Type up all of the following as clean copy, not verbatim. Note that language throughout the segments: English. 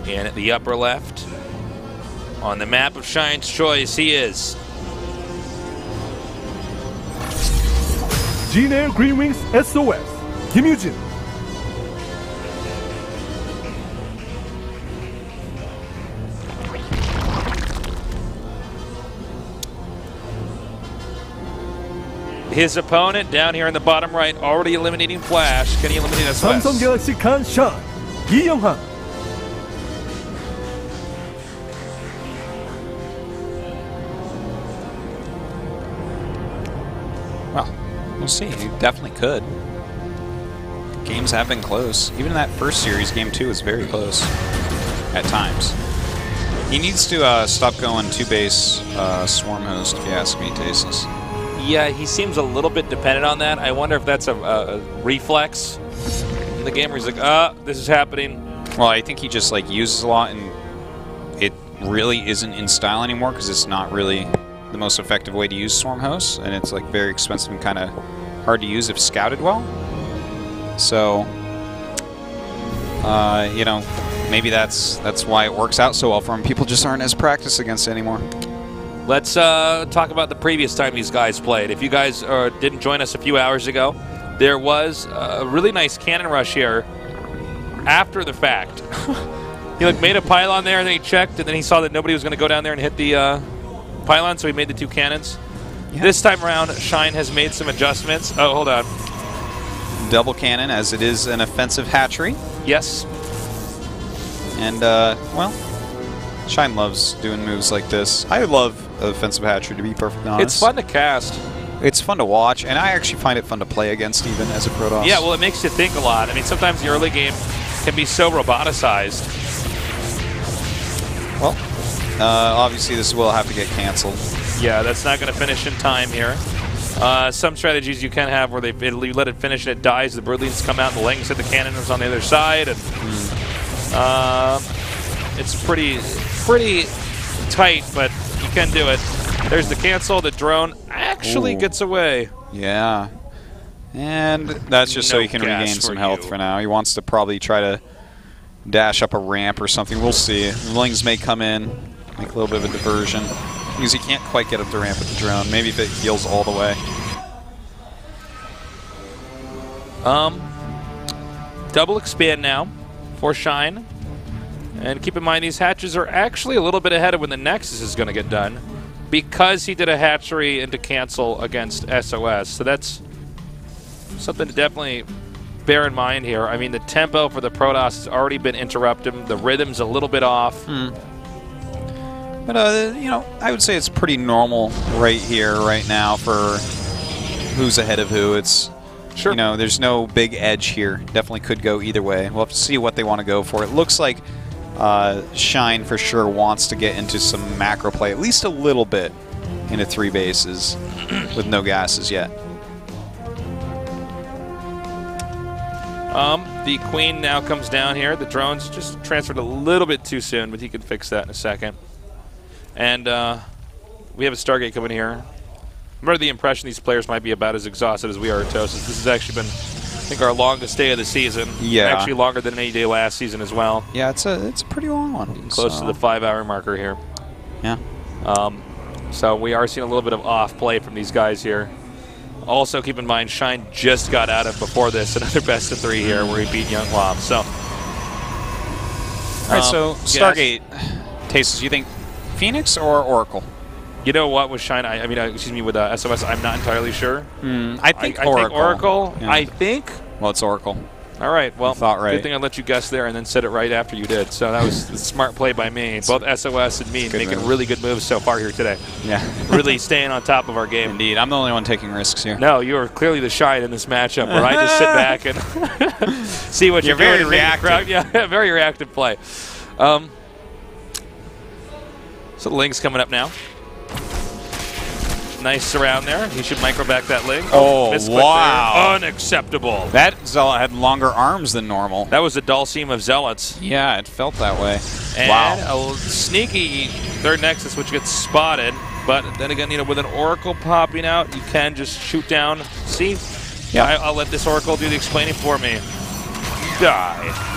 And at the upper left, on the map of Shine's choice, he is GNL Green Wings SOS, Kim Yoo-jin. his opponent down here in the bottom right, already eliminating Flash. Can he eliminate SOS? Samsung Galaxy can shine. Lee Young-han. Well, we'll see. He definitely could. Games have been close. Even in that first series, Game 2 was very close at times. He needs to stop going two-base Swarm Host, if you ask me, Tasis. Yeah, he seems a little bit dependent on that. I wonder if that's a reflex in the game where he's like, this is happening. Well, I think he just like uses a lot, and it really isn't in style anymore because it's not really the most effective way to use Swarm Hosts, and it's like very expensive and kind of hard to use if scouted well. So, you know, maybe that's why it works out so well for him. People just aren't as practiced against it anymore. Let's talk about the previous time these guys played. If you guys didn't join us a few hours ago, there was a really nice cannon rush here after the fact. He like made a pylon there, and then he checked, and then he saw that nobody was going to go down there and hit the pylon, so he made the two cannons. Yeah. This time around, Shine has made some adjustments. Oh, hold on. Double cannon, as it is an offensive hatchery. Yes. And, well, Shine loves doing moves like this. I love offensive hatchery, to be perfectly honest. It's fun to cast. It's fun to watch, and I actually find it fun to play against even as a Protoss. Yeah, well, it makes you think a lot. I mean, sometimes the early game can be so roboticized. Well, obviously this will have to get canceled. Yeah, that's not going to finish in time here. Some strategies you can have where you let it finish and it dies, the Broodlings come out and the Lings hit the cannon is on the other side, and it's pretty tight, but you can do it. There's the cancel. The drone actually gets away. Yeah. And that's just so he can regain some health for now. He wants to probably try to dash up a ramp or something. We'll see. The Lings may come in, make a little bit of a diversion, because he can't quite get up the ramp with the drone. Maybe if it heals all the way. Double expand now for Shine. And keep in mind, these hatches are actually a little bit ahead of when the Nexus is going to get done, because he did a hatchery into cancel against SOS. So that's something to definitely bear in mind here. I mean, the tempo for the Protoss has already been interrupted. The rhythm's a little bit off. But, you know, I would say it's pretty normal right here, right now, for who's ahead of who. It's, sure, you know, there's no big edge here. Definitely could go either way. We'll have to see what they want to go for. It looks like Shine for sure wants to get into some macro play, at least a little bit, into 3 bases with no gases yet. The Queen now comes down here. The drone's just transferred a little bit too soon, but he can fix that in a second. And we have a Stargate coming here. I'm under the impression these players might be about as exhausted as we are at Tosis. This has actually been, I think, our longest day of the season. Yeah. Actually longer than any day last season as well. Yeah, it's a pretty long one. Close to the 5-hour marker here. Yeah. So we are seeing a little bit of off play from these guys here. Also, keep in mind, Shine just got out of, before this, another best of 3 here where he beat Young Wob. So, all right, so Stargate, Tasis, you think Phoenix or Oracle? You know what, with Shine, I mean, excuse me, with SOS, I'm not entirely sure. I think I Oracle. think Oracle. Yeah. I think. Well, it's Oracle. All right. Well, right. Good thing I let you guess there and then said it right after you did. So that was a smart play by me. Both SOS and me making really good moves so far here today. Yeah. Really staying on top of our game. Indeed. I'm the only one taking risks here. No, you are clearly the Shine in this matchup where I just sit back and see what you're doing. Very reactive. Yeah, very reactive play. So the Link's coming up now. Nice surround there. He should micro back that Link. Oh, wow. Unacceptable. That Zealot had longer arms than normal. That was a Dulcim of Zealots. Yeah, it felt that way. And wow. a sneaky third Nexus, which gets spotted. But then again, you know, with an Oracle popping out, you can just shoot down. See? Yeah. I'll let this Oracle do the explaining for me. Die.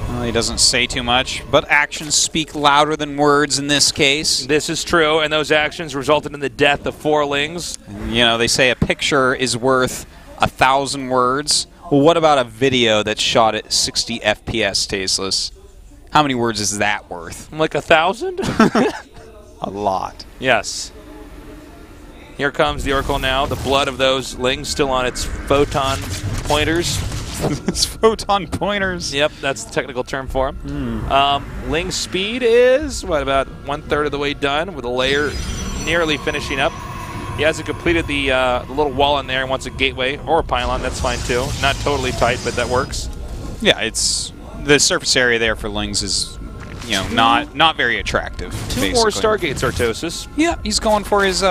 Well, he doesn't say too much, but actions speak louder than words in this case. This is true, and those actions resulted in the death of 4 Lings. You know, they say a picture is worth 1,000 words. Well, what about a video that's shot at 60 FPS, Tasteless? How many words is that worth? Like 1,000? A lot. Yes. Here comes the Oracle now. The blood of those Lings still on its photon pointers. It's photon pointers. Yep, that's the technical term for them. Ling speed is, what, about 1/3 of the way done with a layer nearly finishing up. He hasn't completed the little wall in there and wants a gateway or a pylon. That's fine too. Not totally tight, but that works. Yeah, it's the surface area there for Lings is, you know, not very attractive. 2 more Stargates, Artosis. Yeah, he's going for his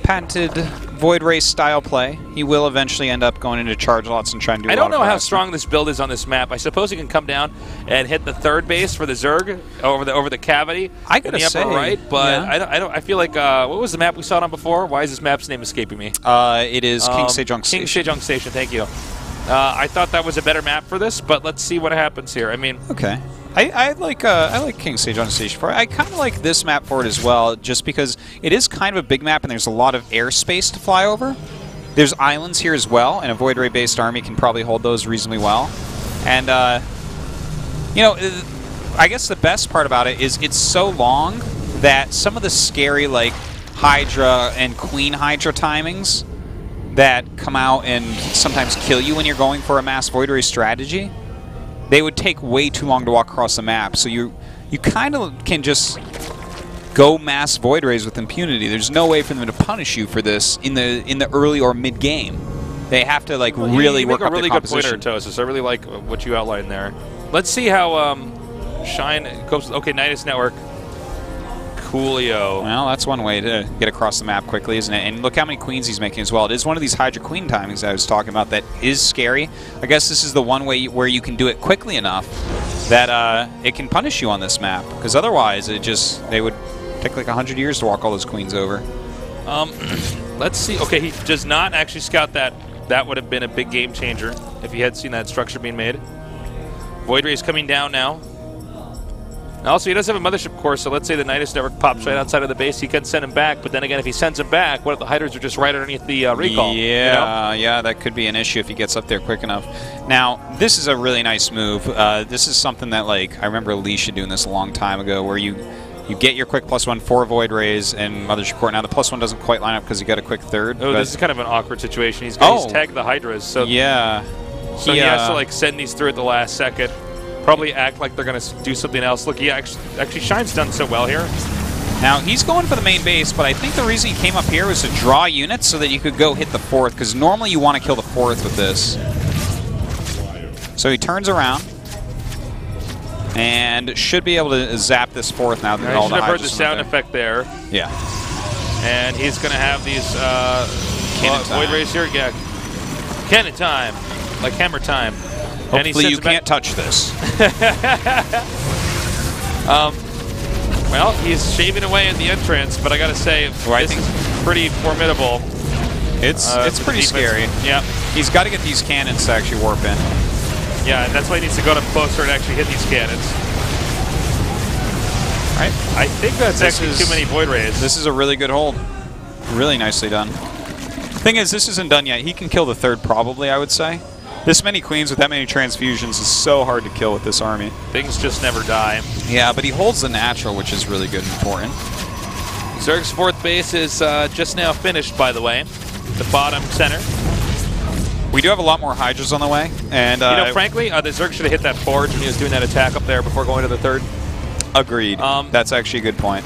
patented Void Ray style play. He will eventually end up going into charge lots and trying to do I don't know how strong this build is on this map. I suppose he can come down and hit the 3rd base for the Zerg over the cavity I in gotta the upper say, right, but yeah. I feel like what was the map we saw it on before? Why is this map's name escaping me? It is King Sejong Station. King Sejong Station, thank you. I thought that was a better map for this, but let's see what happens here. I mean, okay. I like King Sejong Station for it. I kind of like this map for it as well, just because it is kind of a big map and there's a lot of airspace to fly over. There's islands here as well, and a Void Ray-based army can probably hold those reasonably well. And, you know, I guess the best part about it is it's so long that some of the scary, like, Hydra and Queen Hydra timings that come out and sometimes kill you when you're going for a mass Void Ray strategy, they would take way too long to walk across the map. So you kind of can just go mass Void Rays with impunity. There's no way for them to punish you for this in the early or mid game. They have to like really work up their composition. You make a really good pointer, Tosis. I really like what you outlined there. Let's see how Shine goes. Okay, Nidus Network. Coolio. Well, that's one way to get across the map quickly, isn't it? And look how many queens he's making as well. It is one of these Hydra Queen timings I was talking about that is scary. I guess this is the one way where you can do it quickly enough that it can punish you on this map. Because otherwise, they would take like 100 years to walk all those queens over. Let's see. Okay, he does not actually scout that. That would have been a big game changer if he had seen that structure being made. Void Ray is coming down now. Also, he does have a mothership core, so let's say the Nidus Network pops right outside of the base. He can send him back, but then again, if he sends him back, what if the Hydras are just right underneath the recall? Yeah, you know? Yeah, that could be an issue if he gets up there quick enough. Now, this is a really nice move. This is something that, like, I remember Alicia doing this a long time ago, where you get your quick +1 for Void Rays and mothership core. Now, the +1 doesn't quite line up because you got a quick 3rd. Oh, this is kind of an awkward situation. He's tagged the Hydras, so yeah, so he has to like send these through at the last second. Probably act like they're going to do something else. Look, he actually Shine's done so well here. Now, he's going for the main base, but I think the reason he came up here was to draw units so that you could go hit the 4th, because normally you want to kill the 4th with this. So he turns around and should be able to zap this 4th now. That all the heard the sound effect there. Yeah. And he's going to have these Void Rays here. Yeah. Cannon time. Like hammer time. Hopefully you can't touch this. Well, he's shaving away at the entrance, but I got to say, this is pretty formidable. It's pretty scary. Yeah. He's got to get these cannons to actually warp in. Yeah, and that's why he needs to go up closer and actually hit these cannons. Right. I think that's actually too many Void Rays. This is a really good hold. Really nicely done. Thing is, this isn't done yet. He can kill the 3rd probably, I would say. This many queens with that many transfusions is so hard to kill with this army. Things just never die. Yeah, but he holds the natural, which is really good and important. Zerg's 4th base is just now finished, by the way. The bottom center. We do have a lot more Hydras on the way. And, you know, frankly, the Zerg should have hit that forge when he was doing that attack up there before going to the 3rd. Agreed. That's actually a good point.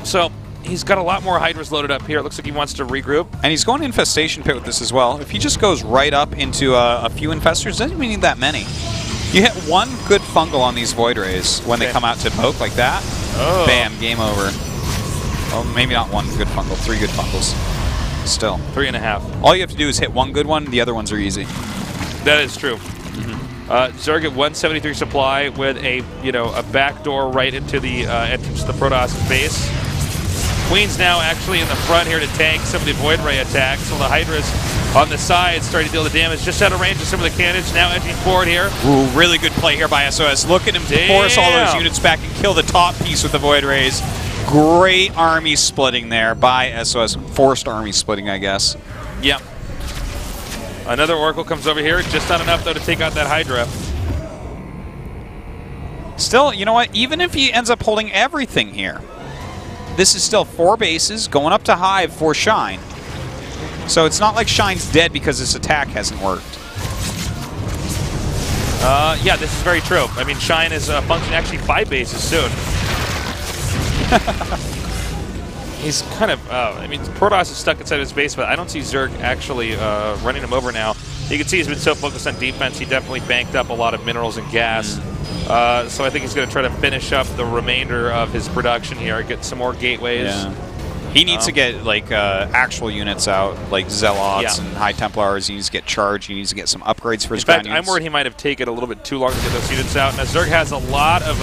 So he's got a lot more Hydras loaded up here. It looks like he wants to regroup. And he's going to Infestation Pit with this as well. If he just goes right up into a few Infestors, doesn't even need that many. You hit one good fungal on these Void Rays when they come out to poke like that. Oh. Bam, game over. Well, maybe not one good fungal, 3 good fungals. Still. 3.5. All you have to do is hit one good one, the other ones are easy. That is true. Zerg at 173 supply with a back door right into the entrance to the Protoss base. Queen's now actually in the front here to tank some of the Void Ray attacks, so the Hydras on the side, starting to deal the damage just out of range of some of the cannons. Now edging forward here. Ooh, really good play here by SOS. Look at him force all those units back and kill the top piece with the Void Rays. Great army splitting there by SOS. Forced army splitting, I guess. Yep. Another Oracle comes over here. Just not enough, though, to take out that Hydra. Still, you know what? Even if he ends up holding everything here, this is still 4 bases going up to Hive for Shine. So it's not like Shine's dead because this attack hasn't worked. Yeah, this is very true. I mean, Shine is functioning actually 5 bases soon. He's kind of, I mean, Protoss is stuck inside his base, but I don't see Zerg actually running him over now. You can see he's been so focused on defense, he definitely banked up a lot of minerals and gas. So I think he's going to try to finish up the remainder of his production here, get some more gateways. Yeah. He needs to get like actual units out, like Zealots and High Templars. He needs to get charged. He needs to get some upgrades for his ground units. In fact, I'm worried he might have taken a little bit too long to get those units out. Now Zerg has a lot of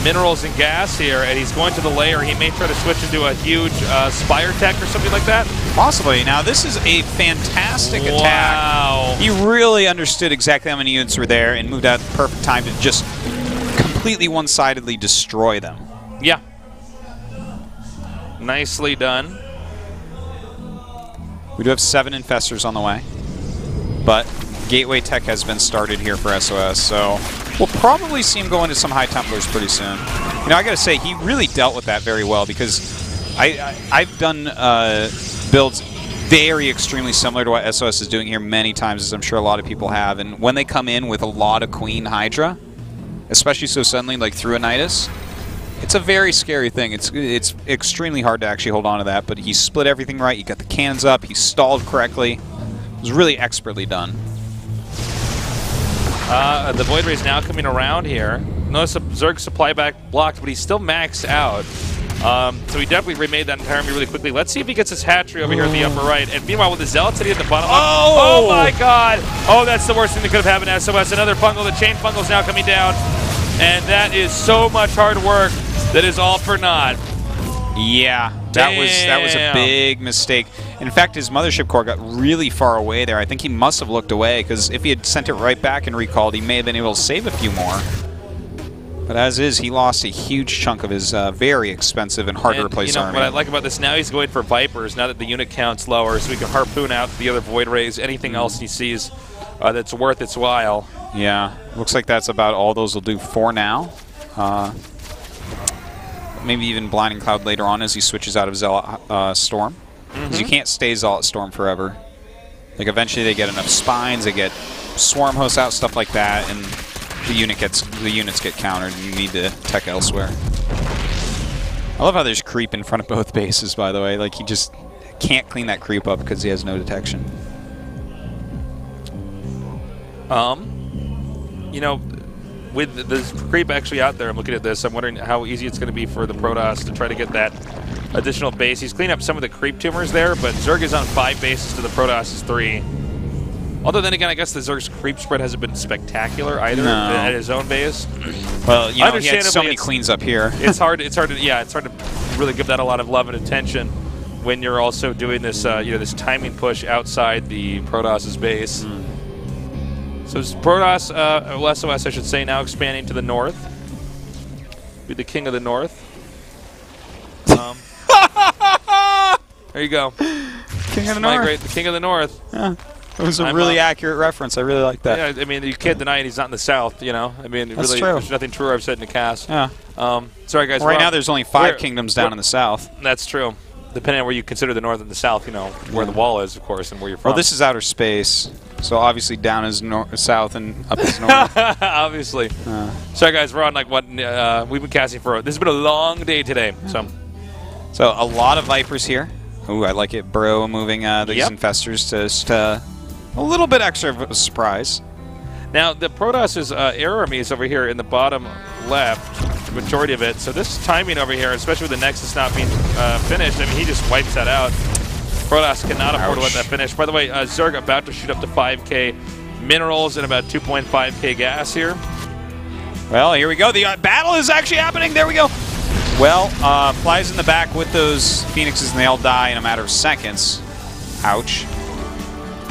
minerals and gas here, and he's going to the layer. He may try to switch into a huge Spire Tech or something like that. Possibly. Now, this is a fantastic attack. He really understood exactly how many units were there and moved out at the perfect time to just completely one-sidedly destroy them. Yeah. Nicely done. We do have 7 Infestors on the way, but Gateway Tech has been started here for SOS, so we'll probably see him go into some High Templars pretty soon. You know, I gotta say, he really dealt with that very well, because I've done builds very extremely similar to what SOS is doing here many times, as I'm sure a lot of people have, and when they come in with a lot of Queen Hydra, especially so suddenly, like through a Nidus, it's a very scary thing. It's extremely hard to actually hold on to that, but he split everything right, he got the cannons up, he stalled correctly. It was really expertly done. The Void Ray's now coming around here. Notice Zerg's supply back blocked, but he's still maxed out. So he definitely remade that entire army really quickly. Let's see if he gets his hatchery over here in the upper right. And meanwhile, with the Zealot sitting at the bottom left. Oh my god! Oh, that's the worst thing that could have happened to SOS. Another fungal. The chain fungal's now coming down. And that is so much hard work that is all for naught. Yeah, that was a big mistake. In fact, his Mothership Core got really far away there. I think he must have looked away, because if he had sent it right back and recalled, he may have been able to save a few more. But as is, he lost a huge chunk of his very expensive and hard to replace army. What I like about this, now he's going for Vipers, now that the unit count's lower, so he can harpoon out the other Void Rays, anything else he sees that's worth its while. Yeah, looks like that's about all those will do for now. Maybe even Blinding Cloud later on as he switches out of Zealot Storm. Because you can't stay Zealot Storm forever. Like, eventually they get enough spines, they get Swarm Hosts out, stuff like that, and the units get countered, and you need to tech elsewhere. I love how there's creep in front of both bases, by the way. Like, he just can't clean that creep up because he has no detection. You know, with the creep actually out there, I'm looking at this, I'm wondering how easy it's going to be for the Protoss to try to get that additional base. He's cleaned up some of the creep tumors there, but Zerg is on 5 bases to the Protoss's 3. Although then again, I guess the Zerg's creep spread hasn't been spectacular either at his own base. Well, you know, he had so many queens up here. It's hard to really give that a lot of love and attention when you're also doing this, this timing push outside the Protoss's base. So Protoss, SOS I should say, now expanding to the north. Be the king of the north. There you go. King of the North. Migrate, the king of the north. Yeah. It was a really accurate reference. I really like that. Yeah, I mean, you can't deny it. He's not in the south, you know. I mean, That's really, true. There's nothing truer I've said in the cast. Yeah. Sorry, guys. Well, right now, there's only 5 kingdoms down in the south. That's true. Depending on where you consider the north and the south, you know, where the wall is, of course, and where you're from. Well, this is outer space, so obviously down is south and up is north. Obviously. Sorry, guys. We're on like what we've been casting for. This has been a long day today. So a lot of Vipers here. Ooh, I like it. Bro moving these Infestors to just a little bit extra of a surprise. Now, the Protoss's air army is over here in the bottom left, the majority of it. So this timing over here, especially with the Nexus not being finished, I mean, he just wipes that out. Protoss cannot afford to let that finish. By the way, Zerg about to shoot up to 5k minerals and about 2.5k gas here. Well, here we go. The battle is actually happening. There we go. Well, flies in the back with those Phoenixes, and they all die in a matter of seconds. Ouch.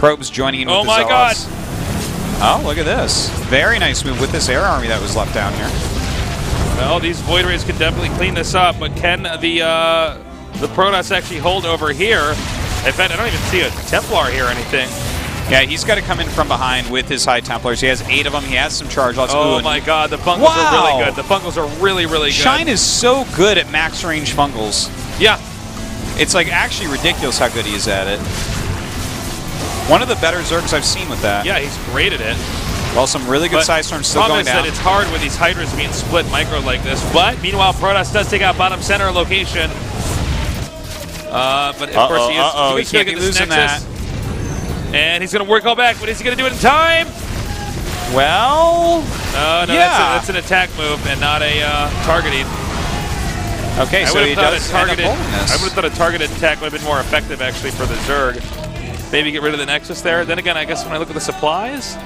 Probes joining in with the my God. Zealots. Oh, look at this. Very nice move with this air army that was left down here. Well, these Void Rays can definitely clean this up, but can the Protoss actually hold over here? In fact, I don't even see a Templar here or anything. Yeah, he's got to come in from behind with his High Templars. He has 8 of them. He has some charge lots. Oh my God, the Fungals are really good. The Fungals are really, really good. Shine is so good at max range Fungals. Yeah. It's like actually ridiculous how good he is at it. One of the better Zergs I've seen with that. Yeah, he's great at it. Well, some really good Side Storms still going down. That it's hard with these Hydras being split micro like this. But meanwhile, Protoss does take out bottom center location. But of course he is. He can't be losing that. And he's going to work all back, but is he going to do it in time? Well, no, yeah. That's an attack move and not a targeting. Okay, so he does end up holding this. I would have thought a targeted attack would have been more effective, actually, for the Zerg. Maybe get rid of the Nexus there. Then again, I guess when I look at the supplies,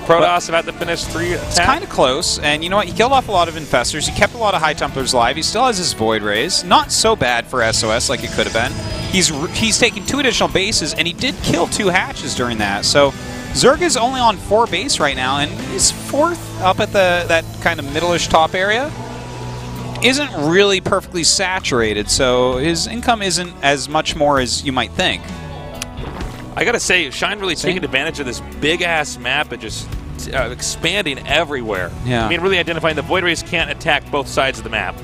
Protoss have had to finish 3 attacks. It's kind of close, and you know what? He killed off a lot of Infestors. He kept a lot of High Templars alive. He still has his Void Rays. Not so bad for SOS like it could have been. He's taken 2 additional bases, and he did kill 2 hatches during that. So Zerg is only on 4 base right now, and his 4th up at that kind of middle-ish top area isn't really perfectly saturated, so his income isn't as much more as you might think. I gotta say, Shine really taking advantage of this big-ass map and just expanding everywhere. Yeah. I mean, really identifying the Void Rays can't attack both sides of the map.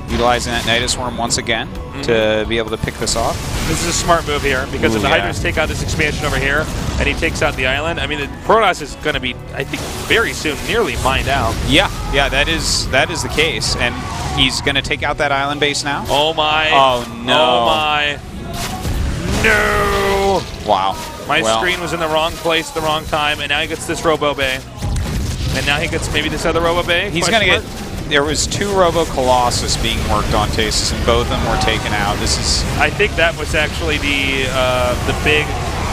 Utilizing that Nidus Worm once again to be able to pick this off. This is a smart move here, because if the Hydras take out this expansion over here, and he takes out the island, I mean, the Protoss is going to be, I think, very soon nearly mined out. Yeah, that is the case, and he's going to take out that island base now. Oh my! Oh no! Oh my! No! Wow. My screen was in the wrong place at the wrong time, and now he gets this Robo Bay, and now he gets maybe this other Robo Bay. He's going to get. There was 2 Robo Colossus being worked on Tasis, and both of them were taken out. This is. I think that was actually the big.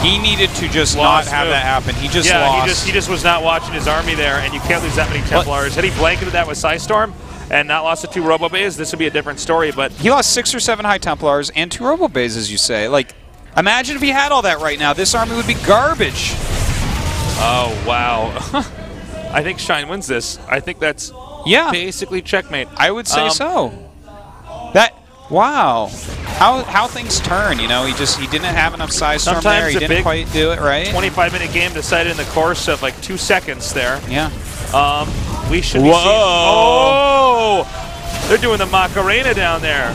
He needed to just not have that happen. He just lost. He just was not watching his army there, and you can't lose that many Templars. Had he blanketed that with Psystorm and not lost the 2 Robo Bays, this would be a different story. But he lost 6 or 7 High Templars and 2 Robo Bays, as you say. Like, imagine if he had all that right now. This army would be garbage. Oh wow! I think Shine wins this. I think that's. Yeah, basically checkmate. I would say so. Wow, how things turn. You know, he didn't have enough Size Storm there. He didn't quite do it right. 25-minute game decided in the course of like 2 seconds there. Yeah. We should be seeing. Oh, they're doing the Macarena down there.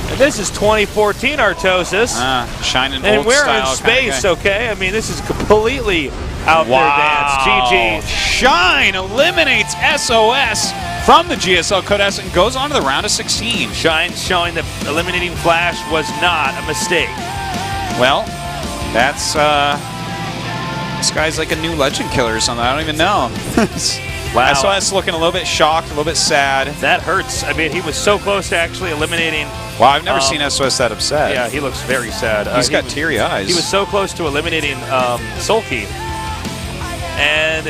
And this is 2014 Artosis. Shining and old we're style in space, okay? I mean, this is completely out there dance. GG. Shine eliminates SOS from the GSL Code S and goes on to the round of 16. Shine showing that eliminating Flash was not a mistake. Well, that's this guy's like a new legend killer or something. I don't even know. Wow. SOS looking a little bit shocked, a little bit sad. That hurts. I mean, he was so close to actually eliminating. Wow, I've never seen SOS that upset. Yeah, he looks very sad. He's got teary eyes. He was so close to eliminating Sulky, and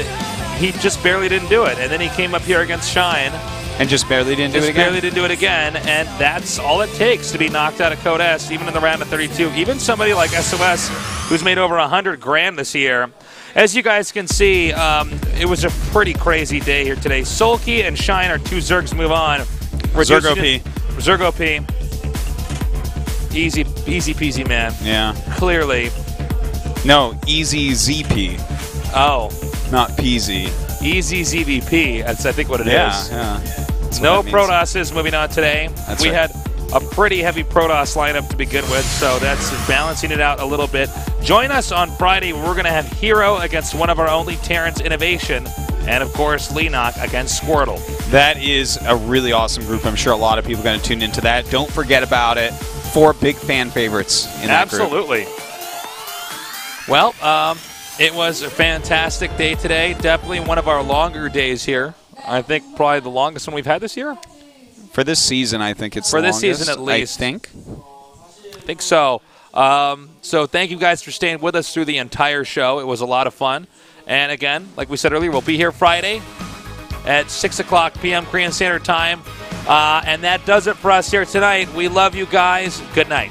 he just barely didn't do it. And then he came up here against Shine. And just barely didn't do it again? Barely didn't do it again, and that's all it takes to be knocked out of Code S, even in the round of 32. Even somebody like SOS, who's made over 100 grand this year. As you guys can see, it was a pretty crazy day here today. Sulky and Shine are 2 Zergs move on. Zerg OP. Zerg OP. Easy peasy, man. Yeah. Clearly. No, easy ZP. Oh. Not peasy. Easy ZVP. That's, I think, what it is. Yeah. No Protosses moving on today. We right. had a pretty heavy Protoss lineup to begin with, so that's balancing it out a little bit. Join us on Friday. We're going to have Hero against one of our only Terrans Innovation, and of course Leenock against Squirtle. That is a really awesome group. I'm sure a lot of people are going to tune into that. Don't forget about it. 4 big fan favorites in that group. Absolutely. Well, it was a fantastic day today. Definitely one of our longer days here. I think probably the longest one we've had this year. For this season, I think it's for the this longest, season at least. I think so. So thank you guys for staying with us through the entire show. It was a lot of fun. And again, like we said earlier, we'll be here Friday at 6 o'clock p.m. Korean Standard Time. And that does it for us here tonight. We love you guys. Good night.